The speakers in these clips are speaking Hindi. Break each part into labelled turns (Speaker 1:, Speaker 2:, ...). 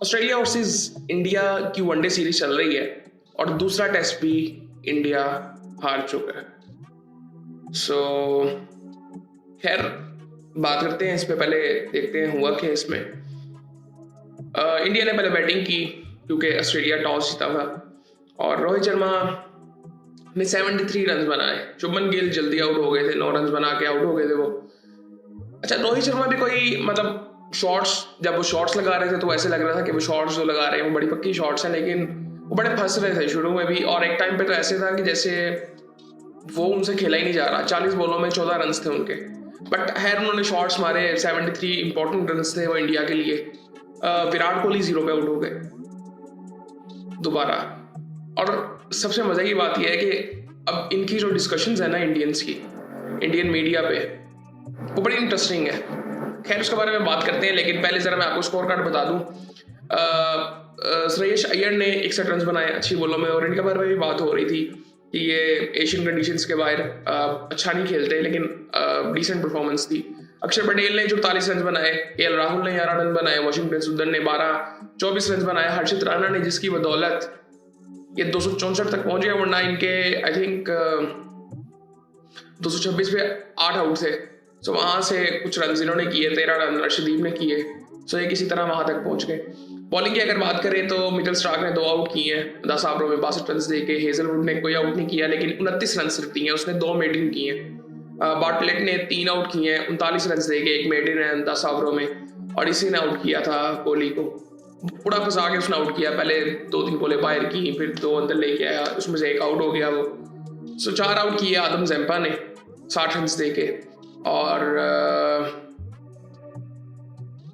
Speaker 1: ऑस्ट्रेलिया वर्सेस इंडिया की वनडे सीरीज चल रही है और दूसरा टेस्ट भी इंडिया हार चुका है। सो खैर बात करते हैं इस पे, पहले देखते हैं हुआ क्या इसमें। इंडिया ने पहले बैटिंग की क्योंकि ऑस्ट्रेलिया टॉस जीता था और रोहित शर्मा ने 73 रन बनाए। शुभमन गिल जल्दी आउट हो गए थे, 9 रन बना के आउट हो गए थे वो। अच्छा, रोहित शर्मा भी कोई मतलब शॉट्स, जब वो शॉट्स लगा रहे थे तो ऐसे लग रहा था कि वो शॉट्स जो लगा रहे हैं वो बड़ी पक्की शॉट्स हैं, लेकिन वो बड़े फंस रहे थे शुरू में भी। और एक टाइम पे तो ऐसे था कि जैसे वो उनसे खेला ही नहीं जा रहा। 40 बॉलों में 14 रन थे उनके, बट खैर उन्होंने शॉट्स मारे। 73 इंपॉर्टेंट रन थे वो इंडिया के लिए। विराट कोहली 0 पे आउट हो गए दोबारा। और सबसे मजे की बात यह है कि अब इनकी जो डिस्कशंस है ना इंडियंस की, इंडियन मीडिया पे, वो बड़ी इंटरेस्टिंग है। खैर उसके बारे में बात करते हैं, लेकिन पहले जरा मैं आपको स्कोर कार्ड बता दूं। श्रेयस अय्यर ने 61 रन बनाए अच्छी बॉलों में, और इनके बारे में भी बात हो रही थी कि ये एशियन कंडीशंस के बाहर अच्छा नहीं खेलते, लेकिन डिसेंट परफॉर्मेंस थी। अक्षर पटेल ने 44 रन बनाए, केएल राहुल ने 11 रन बनाए, वॉशिंगटन सुंदर ने 24 रन बनाए, हर्षित राणा ने, जिसकी बदौलत ये 264 तक पहुंच गया, वरना इनके आई थिंक 226 पे 8 आउट थे। सो वहां से कुछ रन इन्होंने किए, 13 रन अर्शदीप ने किए। सो ये किसी तरह वहां तक पहुंच गए। बॉलिंग की अगर बात करें तो मिचेल स्टार्क ने 2 आउट किए हैं 10 ओवरों में 62 रन दे के। हेजलवुड ने कोई आउट नहीं किया, लेकिन 29 रन सिर्फ दिए, उसने 2 मेडन किए। बार्टलेट ने 3 आउट किए हैं 39 रन दे के, 1 मेडन है 10 ओवरों में, और इसी ने आउट किया था कोहली को। पूरा फंसा के उसने आउट किया। पहले 2-3 बॉलें बाहर की, फिर 2 अंदर लेके आया, उसमें से 1 आउट हो गया वो। सो 4 आउट किए आदम ज़ेम्पा ने 60 रन दे के। और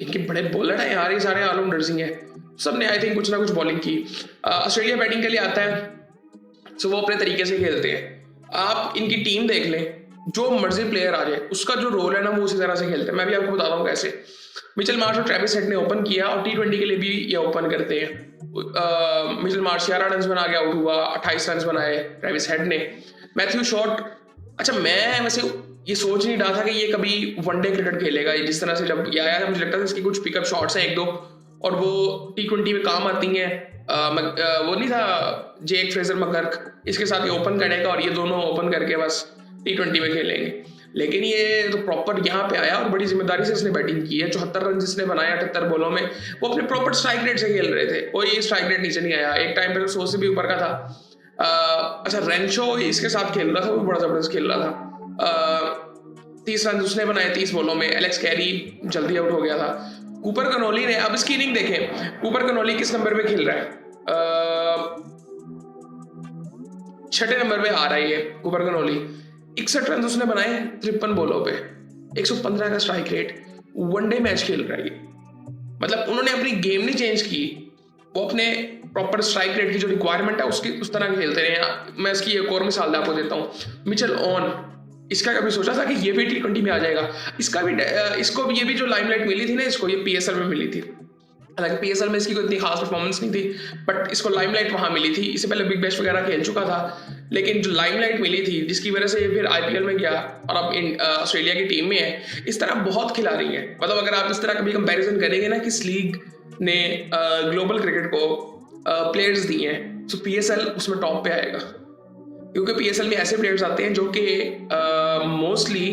Speaker 1: इनके बड़े बॉलर हैं यार, ये सारे ऑलराउंडर्स ही हैं। सबने आई थिंक कुछ ना कुछ बॉलिंग की। ऑस्ट्रेलिया बैटिंग के लिए आता है, सो वो अपने तरीके से खेलते हैं। आप इनकी टीम देख लें, जो मर्जी प्लेयर आ जाए उसका जो रोल है ना वो उसी तरह से खेलते हैं। मैं भी आपको बताता हूँ कैसे। मिचेल मार्श और ट्रेविस हेड ने ओपन किया, और T20 के लिए भी ये ओपन करते हैं। मिचेल मार्श 11 रन बना के आउट हुआ, 28 रन बनाए ट्रेविस हेड ने। मैथ्यू शॉट, अच्छा मैं वैसे ये सोच नहीं रहा था कि ये कभी वनडे क्रिकेट खेलेगा। जिस तरह से जब ये आया था मुझे लगता था इसकी कुछ पिकअप शॉट्स हैं 1-2 और वो T20 में काम आती हैं। वो नहीं था जेक फ्रेजर मकर्क, इसके साथ ये ओपन करेगा और ये दोनों ओपन करके बस T20 में खेलेंगे। लेकिन ये तो प्रॉपर यहाँ पे आया और बड़ी जिम्मेदारी से इसने बैटिंग की है। 74 रन जिसने बनाया 78 बॉलों में, वो अपने प्रॉपर स्ट्राइक रेट से खेल रहे थे, कोई स्ट्राइक रेट नीचे नहीं आया। एक टाइम पे तो 100 से भी ऊपर का था। अच्छा, रेंचो इसके साथ खेल रहा था, वो बड़ा जबरदस्त खेल रहा था। 30 रन उसने बनाए 30 बॉलों में। एलेक्स कैरी जल्दी आउट हो गया था। कूपर कनोली ने, अब इसकी इनिंग देखें, कूपर कनोली किस नंबर पे खेल रहा है? 6ठे नंबर पे आ रहा है ये कूपर कनोली। 61 रन उसने बनाए 53 बॉलों पे, 115 का स्ट्राइक रेट। वनडे मैच खेल रहा है ये, मतलब उन्होंने अपनी गेम नहीं चेंज की, वो अपने प्रॉपर स्ट्राइक रेट की जो रिक्वायरमेंट है उसकी उस तरह खेलते रहे। मैं इसकी एक और मिसाल आपको देता हूँ। मिचेल ऑन, इसका कभी सोचा था कि ये भी T20 में आ जाएगा? इसका भी इसको भी ये भी जो लाइमलाइट मिली थी ना इसको, ये PSL में मिली थी। हालांकि PSL में इसकी कोई इतनी खास परफॉर्मेंस नहीं थी, बट इसको लाइमलाइट वहां मिली थी। इससे पहले बिग बैश वगैरह खेल चुका था, लेकिन जो लाइमलाइट मिली थी जिसकी वजह से ये फिर IPL में गया और अब ऑस्ट्रेलिया की टीम में है। इस तरह बहुत खिलाड़ी हैं, मतलब अगर आप इस तरह कभी कंपैरिजन करेंगे ना किस लीग ने ग्लोबल क्रिकेट को प्लेयर्स दिए हैं, तो PSL उसमें टॉप पे आएगा। क्योंकि PSL में ऐसे प्लेयर्स आते हैं जो कि मोस्टली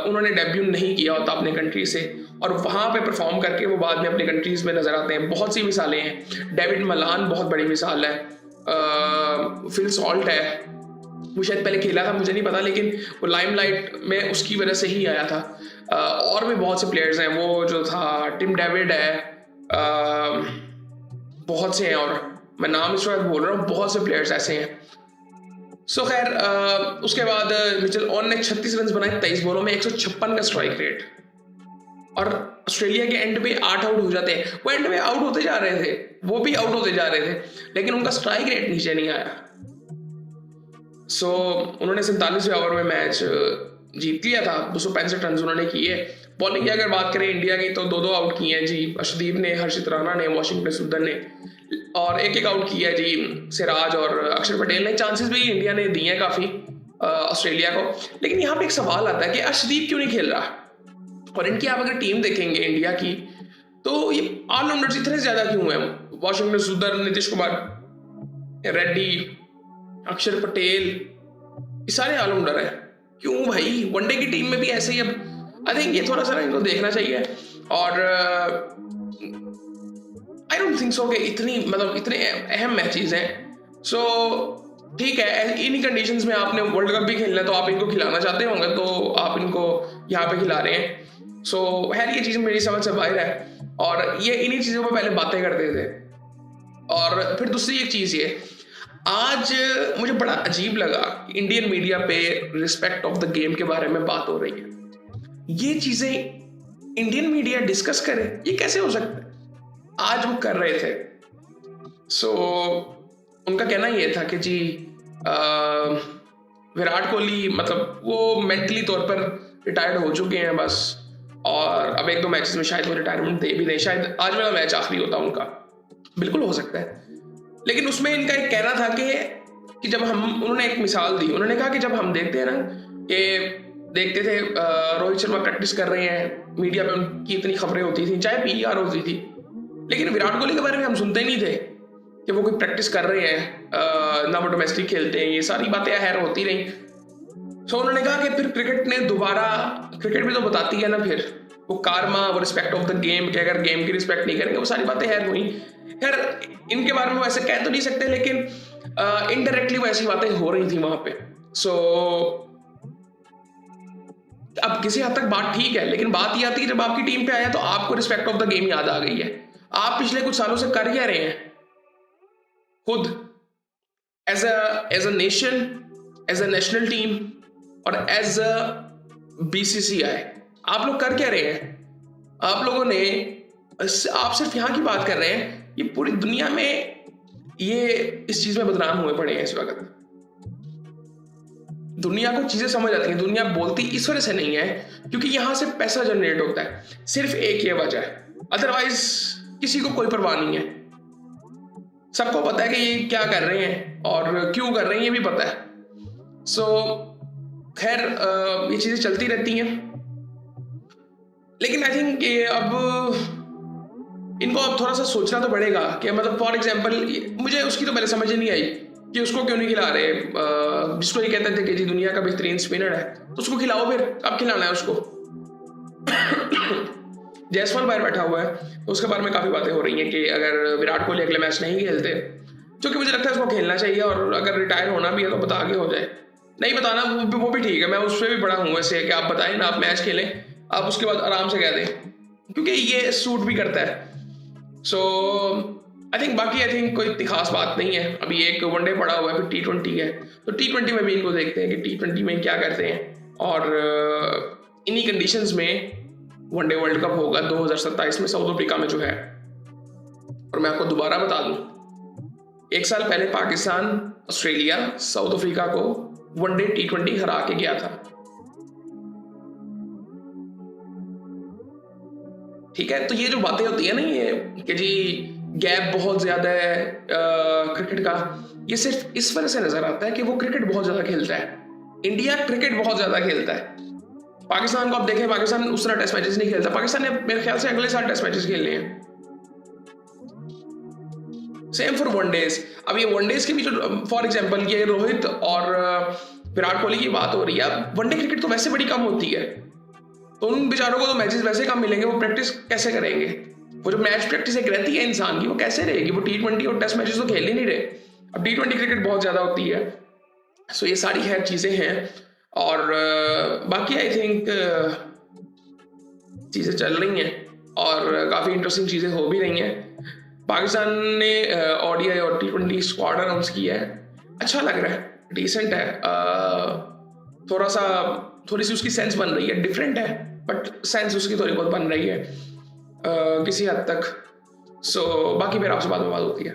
Speaker 1: उन्होंने डेब्यू नहीं किया होता अपने कंट्री से, और वहाँ पे परफॉर्म करके वो बाद में अपने कंट्रीज में नजर आते हैं। बहुत सी मिसालें हैं। डेविड मलान बहुत बड़ी मिसाल है। फिल सॉल्ट है, वो शायद पहले खेला था मुझे नहीं पता, लेकिन वो लाइमलाइट में उसकी वजह से ही आया था। और भी बहुत से प्लेयर्स हैं, वो जो था टिम डेविड है, बहुत से हैं, और मैं नाम इस वक्त बोल रहा हूँ, बहुत से प्लेयर्स ऐसे हैं। सो खैर उसके बाद मिचेल ऑन ने 36 रन बनाए 23 बॉलों में, 156 का स्ट्राइक रेट। और ऑस्ट्रेलिया के एंड पे 8 आउट हो जाते हैं। वो एंड में आउट होते जा रहे थे, वो भी आउट होते जा रहे थे, लेकिन उनका स्ट्राइक रेट नीचे नहीं आया। सो उन्होंने 47वें ओवर में मैच जीत लिया था। 265 रन उन्होंने किए। बॉलिंग की अगर बात करें इंडिया की, तो 2-2 आउट किए हैं जी। अर्शदीप ने, हर्षित राणा ने, वॉशिंगटन सुंदर ने, और 1-1 आउट किया है जी सिराज और अक्षर पटेल ने। चांसेस भी इंडिया ने दिए हैं काफी ऑस्ट्रेलिया को। लेकिन यहाँ पे एक सवाल आता है कि अर्शदीप क्यों नहीं खेल रहा? और इनकी आप अगर टीम देखेंगे इंडिया की, तो ये ऑलराउंडर्स इतने ज्यादा क्यों हैं? वाशिंगटन सुंदर, नीतीश कुमार रेड्डी, अक्षर पटेल, ये सारे ऑलराउंडर हैं। क्यों भाई? वनडे की टीम में भी ऐसे ही अब आई थिंक ये थोड़ा सा इनको देखना चाहिए। और आई डोंट थिंक सो कि इतने अहम मैचेस हैं। सो ठीक है, इन्हीं कंडीशंस में आपने वर्ल्ड कप भी खेलना है तो आप इनको खिलाना चाहते होंगे तो आप इनको यहाँ पे खिला रहे हैं। सो खैर ये चीज़ मेरी समझ से बाहर है और ये इन्हीं चीज़ों पर पहले बातें करते थे। और फिर दूसरी एक चीज़ ये, आज मुझे बड़ा अजीब लगा कि इंडियन मीडिया पे रिस्पेक्ट ऑफ द गेम के बारे में बात हो रही है। ये चीज़ें इंडियन मीडिया डिस्कस करे, ये कैसे हो सकता है? आज वो कर रहे थे। सो उनका कहना ये था कि जी विराट कोहली मतलब वो मेंटली तौर पर रिटायर्ड हो चुके हैं बस, और अब 1-2 मैचेस में शायद वो रिटायरमेंट दे भी दें, शायद आज वाला मैच आखिरी होता उनका। बिल्कुल हो सकता है, लेकिन उसमें इनका एक कहना था कि जब उन्होंने एक मिसाल दी, उन्होंने कहा कि जब हम देखते हैं ना कि देखते थे रोहित शर्मा प्रैक्टिस कर रहे हैं, मीडिया पे उनकी इतनी खबरें होती थी, चाहे पीआर होती थी, लेकिन विराट कोहली के बारे में हम सुनते नहीं थे कि वो कोई प्रैक्टिस कर रहे हैं, ना वो डोमेस्टिक खेलते हैं, ये सारी बातें खैर होती रही। सो उन्होंने कहा कि फिर क्रिकेट ने दोबारा, क्रिकेट भी तो बताती है ना फिर वो कारमा, वो रिस्पेक्ट ऑफ द गेम, कि अगर गेम की रिस्पेक्ट नहीं करेंगे, वो सारी बातें खैर हुई। खैर इनके बारे में वैसे कह तो नहीं सकते, लेकिन इनडायरेक्टली वो ऐसी बातें हो रही थी वहां पे। सो अब किसी हद तक बात ठीक है, लेकिन बात ये आती है जब आपकी टीम पे आया तो आपको रिस्पेक्ट ऑफ द गेम याद आ गई है। आप पिछले कुछ सालों से कर क्या रहे हैं खुद, as a nation, as a national team और एज अ बीसीसीआई, आप लोग कर क्या रहे हैं? आप लोगों ने, आप सिर्फ यहां की बात कर रहे हैं, ये पूरी दुनिया में ये इस चीज में बदनाम हुए पड़े हैं इस वक्त। दुनिया को चीजें समझ आती हैं, दुनिया बोलती इस वजह से नहीं है क्योंकि यहां से पैसा जनरेट होता है, सिर्फ एक ये वजह है, अदरवाइज किसी को कोई परवाह नहीं है। सबको पता है कि ये क्या कर रहे हैं और क्यों कर रहे हैं, ये भी पता है। सो खैर ये चीजें चलती रहती हैं, लेकिन आई थिंक ये अब इनको अब थोड़ा सा सोचना तो पड़ेगा कि मतलब फॉर एग्जाम्पल मुझे उसकी तो पहले समझ ही नहीं आई कि उसको क्यों नहीं खिला रहे, जिसको ये कहते थे कि जी दुनिया का बेहतरीन स्पिनर है तो उसको खिलाओ, फिर अब खिलाना है उसको। जायसवाल बाहर बैठा हुआ है तो उसके बारे में काफी बातें हो रही हैं कि अगर विराट कोहली अगले मैच नहीं खेलते, जो कि मुझे लगता है उसको खेलना चाहिए, और अगर रिटायर होना भी है तो बता के हो जाए, नहीं बताना वो भी ठीक है, मैं उससे भी बड़ा हूँ वैसे कि आप बताएं ना, आप मैच खेलें, आप उसके बाद आराम से कह दें, क्योंकि ये सूट भी करता है। सो आई थिंक कोई इतनी खास बात नहीं है। अभी एक वनडे पड़ा हुआ है, फिर T20 है, तो T20 में भी इनको देखते हैं कि T20 में क्या करते हैं। और इन्हीं कंडीशंस में वनडे वर्ल्ड कप होगा 2027 में साउथ अफ्रीका में जो है। और मैं आपको दोबारा बता दूं, 1 साल पहले पाकिस्तान, ऑस्ट्रेलिया, साउथ अफ्रीका को वनडे T20 हरा के गया था। ठीक है, तो ये जो बातें होती है ना, ये कि जी गैप बहुत ज्यादा है क्रिकेट का, ये सिर्फ इस वजह से नजर आता है कि वो क्रिकेट बहुत ज्यादा खेलता है। इंडिया क्रिकेट बहुत ज्यादा खेलता है। पाकिस्तान को आप देखें, पाकिस्तान उस तरह टेस्ट मैचेस नहीं खेलता, पाकिस्तान ने मेरे ख्याल से अगले साल टेस्ट मैचेस खेलने हैं। Same for one-days. अब ये वनडेज के भी जो फॉर एग्जांपल ये रोहित और विराट कोहली की बात हो रही है, वनडे क्रिकेट तो वैसे बड़ी कम होती है, तो उन बेचारों को तो मैचेस वैसे कम मिलेंगे, वो प्रैक्टिस कैसे करेंगे? वो जो मैच प्रैक्टिस एक रहती है इंसान की, वो कैसे रहेगी? वो T20 और टेस्ट मैचेस तो खेल ही नहीं रहे। अब T20 क्रिकेट बहुत ज्यादा होती है। सो ये सारी खैर चीजें हैं, और बाकी आई थिंक चीजें चल रही हैं और काफी इंटरेस्टिंग चीजें हो भी रही हैं। पाकिस्तान ने ODI और T20 स्क्वाड अनाउंस किया है, अच्छा लग रहा है, डिसेंट है, थोड़ी सी उसकी सेंस बन रही है, डिफरेंट है बट सेंस उसकी थोड़ी बहुत बन रही है किसी हद तक। सो बाकी फिर आपसे बाद में बात होती है।